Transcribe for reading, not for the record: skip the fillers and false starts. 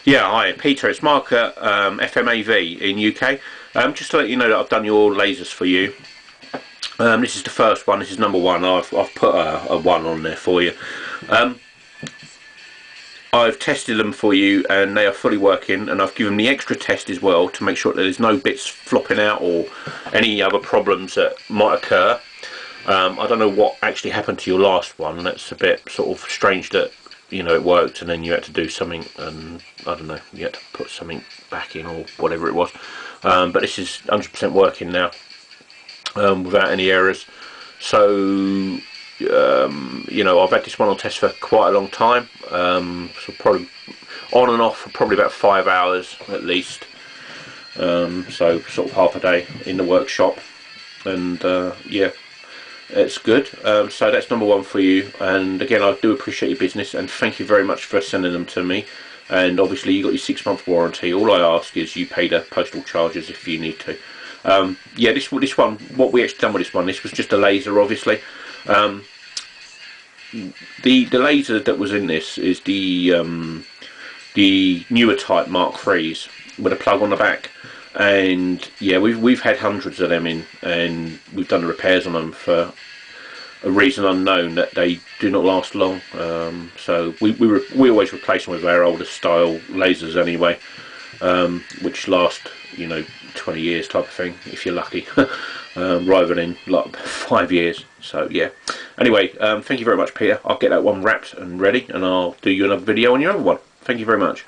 Yeah, hi Peter, it's Mark at FMAV in UK. Just to let you know that I've done your lasers for you. This is the first one, this is number one. I've put a 1 on there for you. I've tested them for you and they are fully working, and I've given the extra test as well to make sure that there's no bits flopping out or any other problems that might occur. I don't know what actually happened to your last one. That's a bit sort of strange that, you know, it worked and then you had to do something, and I don't know, you had to put something back in or whatever it was. But this is 100% working now, without any errors. So you know, I've had this one on test for quite a long time, so probably on and off for probably about 5 hours at least. So sort of half a day in the workshop, and yeah, it's good. So that's number one for you, and again, I do appreciate your business and thank you very much for sending them to me. And obviously you got your 6-month warranty. All I ask is you pay the postal charges if you need to. Yeah, this one, what we actually done with this one, this was just a laser, obviously. The laser that was in this is the newer type Mark III's with a plug on the back, and yeah, we've had hundreds of them in, and we've done the repairs on them for a reason unknown that they do not last long. So we always replace them with our older style lasers anyway, which last, you know, 20 years type of thing if you're lucky, rather than like 5 years. So yeah, anyway, thank you very much Peter. I'll get that one wrapped and ready, and I'll do you another video on your other one. Thank you very much.